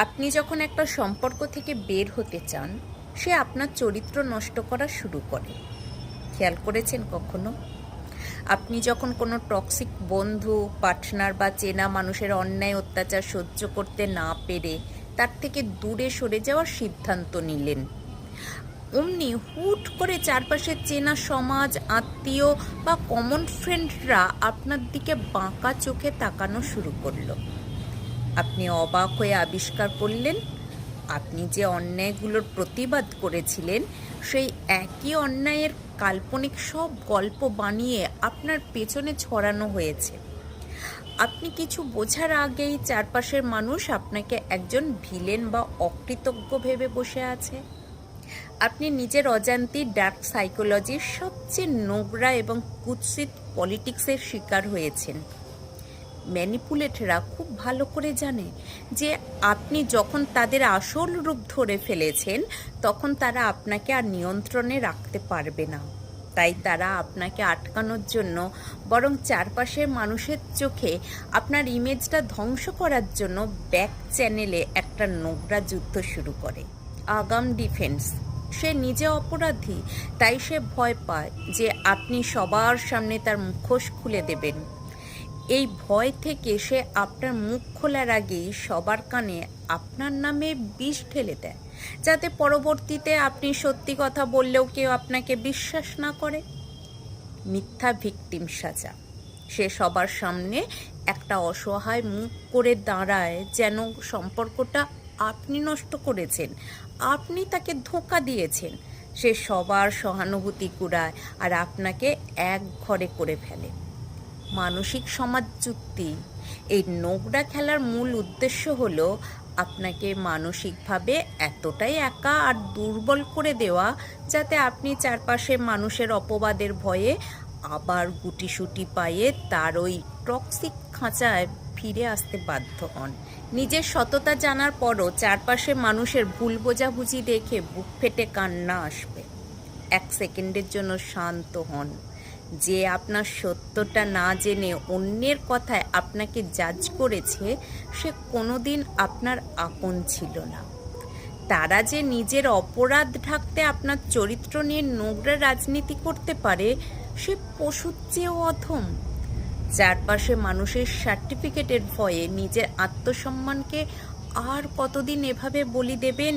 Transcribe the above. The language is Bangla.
আপনি যখন একটা সম্পর্ক থেকে বের হতে চান, সে আপনার চরিত্র নষ্ট করা শুরু করে। খেয়াল করেছেন কখনো? আপনি যখন কোনো টক্সিক বন্ধু, পার্টনার বা চেনা মানুষের অন্যায় অত্যাচার সহ্য করতে না পেরে তার থেকে দূরে সরে যাওয়ার সিদ্ধান্ত নিলেন, অমনি হুট করে চারপাশের চেনা সমাজ, আত্মীয় বা কমন ফ্রেন্ডরা আপনার দিকে বাঁকা চোখে তাকানো শুরু করলো। আপনি অবাক হয়ে আবিষ্কার করলেন, আপনি যে অন্যায়গুলোর প্রতিবাদ করেছিলেন, সেই একই অন্যায়ের কাল্পনিক সব গল্প বানিয়ে আপনার পেছনে ছড়ানো হয়েছে। আপনি কিছু বোঝার আগেই চারপাশের মানুষ আপনাকে একজন ভিলেন বা অকৃতজ্ঞ ভেবে বসে আছে। আপনি নিজের অজান্তেই ডার্ক সাইকোলজির সবচেয়ে নোংরা এবং কুৎসিত পলিটিক্সের শিকার হয়েছেন। ম্যানিপুলেটররা খুব ভালো করে জানে যে আপনি যখন তাদের আসল রূপ ধরে ফেলেছেন, তখন তারা আপনাকে আর নিয়ন্ত্রণে রাখতে পারবে না। তাই তারা আপনাকে আটকানোর জন্য বরং চারপাশের মানুষের চোখে আপনার ইমেজটা ধ্বংস করার জন্য ব্যাক চ্যানেলে একটা নোংরা যুদ্ধ শুরু করে। আগাম ডিফেন্স। সে নিজে অপরাধী, তাই সে ভয় পায় যে আপনি সবার সামনে তার মুখোশ খুলে দেবেন। এই ভয় থেকে সে আপনার মুখ খোলার আগেই সবার কানে আপনার নামে বিষ ঢেলে দেয়, যাতে পরবর্তীতে আপনি সত্যি কথা বললেও কেউ আপনাকে বিশ্বাস না করে। মিথ্যা ভিকটিম সাজা। সে সবার সামনে একটা অসহায় মুখ করে দাঁড়ায়, যেন সম্পর্কটা আপনি নষ্ট করেছেন, আপনি তাকে ধোঁকা দিয়েছেন। সে সবার সহানুভূতি কুড়ায় আর আপনাকে এক ঘরে করে ফেলে। মানসিক সমাজ চুক্তি। এই নোংরা খেলার মূল উদ্দেশ্য হলো আপনাকে মানসিকভাবে এতটাই একা আর দুর্বল করে দেওয়া, যাতে আপনি চারপাশের মানুষের অপবাদের ভয়ে আবার গুটিসুটি পায়ে তার ওই টক্সিক খাঁচায় ফিরে আসতে বাধ্য হন। নিজের সততা জানার পরও চারপাশের মানুষের ভুল বোঝাবুঝি দেখে বুক ফেটে কান্না আসবে। 1 সেকেন্ডের জন্য শান্ত হন। যে আপনার সত্যটা না জেনে অন্যের কথায় আপনাকে জাজ করেছে, সে কোনোদিন আপনার আপন ছিল না। তারা যে নিজের অপরাধ ঢাকতে আপনার চরিত্র নিয়ে নোংরা রাজনীতি করতে পারে, সে পশুর চেয়েও অধম। চারপাশে মানুষের সার্টিফিকেটের ভয়ে নিজের আত্মসম্মানকে আর কতদিন এভাবে বলি দেবেন?